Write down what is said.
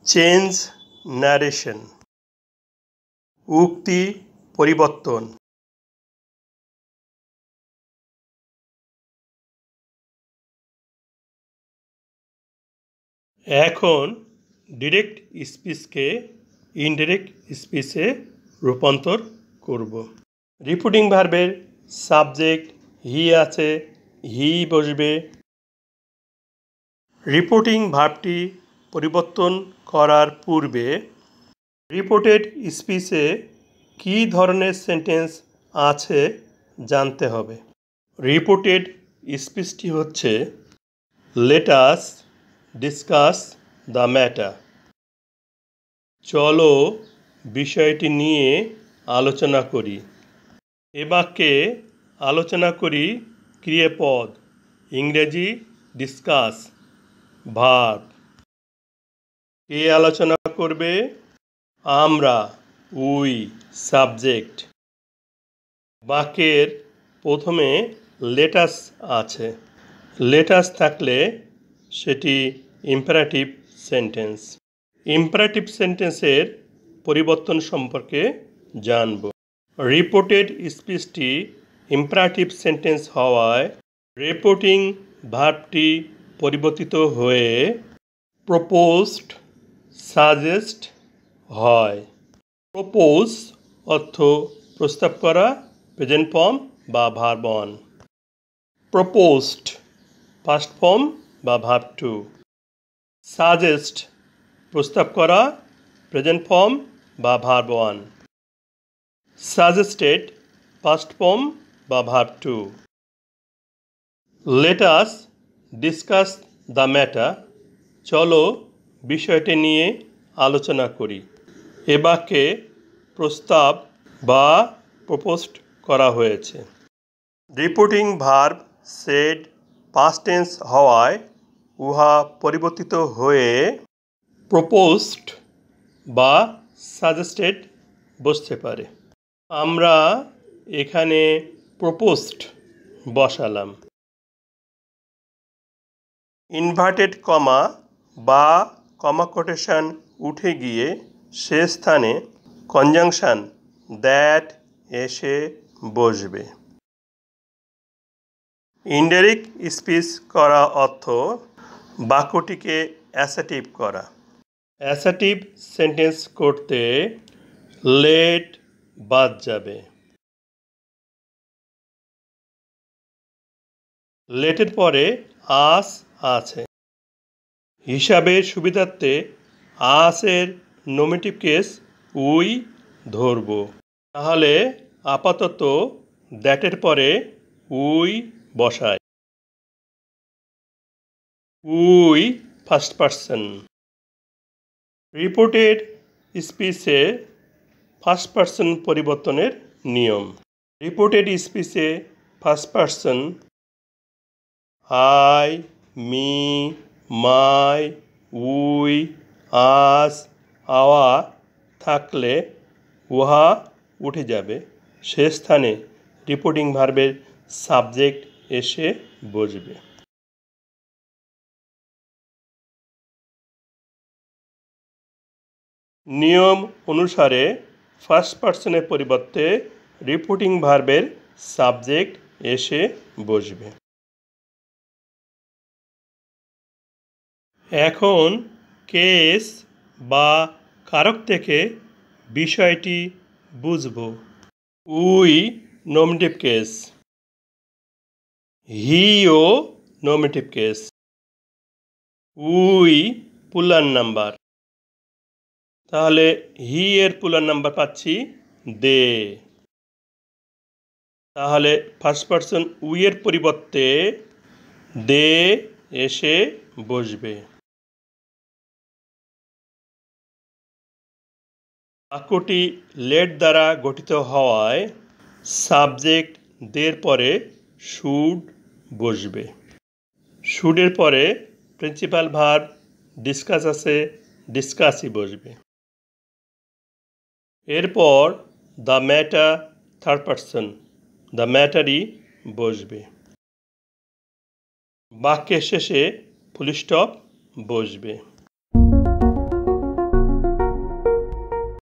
Change narration, উক্তি পরিবর্তন। এখন ডিরেক্ট স্পিচকে ইনডিরেক্ট স্পিচে রূপান্তর করব। রিপোর্টিং ভার্বের সাবজেক্ট হি আছে, হি বসবে। রিপোর্টিং ভার্বটি পরিবর্তন করার পূর্বে রিপোর্টেড স্পিচে কী ধরনের সেন্টেন্স আছে জানতে হবে। রিপোর্টেড স্পিচটি হচ্ছে late us discuss the matter. চলো বিষয়টি নিয়ে আলোচনা করি। এ বাক্যে আলোচনা করি ক্রিয়াপদ, ইংরেজি ডিসকাস, ভার্ব। কে আলোচনা করবে? আমরা, উই, সাবজেক্ট। বাক্যের প্রথমে লেটাস আছে। লেটাস থাকলে সেটি ইম্পারেটিভ সেন্টেন্স। ইম্পারেটিভ সেন্টেন্সের পরিবর্তন সম্পর্কে জানব। রিপোর্টেড স্পিচটি ইম্পারেটিভ সেন্টেন্স হওয়ায় রিপোর্টিং ভার্বটি পরিবর্তিত হয়ে প্রপোজড, সাজেস্ট হয়। প্রপোজ অর্থ প্রস্তাব করা, প্রেজেন্ট ফর্ম বা verb one. Proposed past form বা ভার্ব টু। সাজেস্ট প্রস্তাব করা, প্রেজেন্ট ফর্ম বা verb one. Suggested past form বা verb two. Let us discuss the matter. চলো বিষয়টি নিয়ে আলোচনা করি। এ বাক্যে প্রস্তাব বা প্রপোজড করা হয়েছে। Reporting verb said past tense হওয়ায় উহা পরিবর্তিত হয়ে প্রপোজড বা সাজেস্টেড বসতে পারে। আমরা এখানে প্রপোজড বসালাম। ইনভার্টেড কমা বা কমা কোটেশন উঠে গিয়ে সে স্থানে কনজাংশন দ্যাট এসে বসবে। ইনডাইরেক্ট স্পিচ করা অর্থ বাক্যটিকে অ্যাসার্টিভ করা। অ্যাসার্টিভ সেন্টেন্স করতে লেট বাদ যাবে। লেটের পরে আস আছে। হিসাবের সুবিধার্থে আসের নমিনেটিভ কেস উই ধরব। তাহলে আপাতত দ্যাটের পরে উই বসায়। We first person. রিপোর্টেড স্পিচে ফার্স্ট পারসন পরিবর্তনের নিয়ম। রিপোর্টেড স্পিচে first person I, me, my, we, us, our থাকলে উহা উঠে যাবে। সে স্থানে রিপোর্টিং ভার্বের সাবজেক্ট এসে বসবে। নিয়ম অনুসারে ফার্স্ট পারসনের পরিবর্তে রিপোর্টিং ভার্বের সাবজেক্ট এসে বসবে। এখন কেস বা কারক থেকে বিষয়টি বুঝব। উই নমিনেটিভ কেস, হিও nominative case, we plural number. তাহলে হি এর প্লুরাল নাম্বার পাচ্ছি দে। তাহলে ফার্স্ট পারসন উই এর পরিবর্তে দে এসে বসবে। বাক্যটি লেট দ্বারা গঠিত হওয়ায় সাবজেক্ট দের পরে শুড বসবে। শুডের পরে প্রিন্সিপাল ভার্ব ডিসকাস আছে, ডিসকাসই বসবে। এরপর the matter third person, the ম্যাটারই বসবে। বাক্যের শেষে ফুল স্টপ বসবে।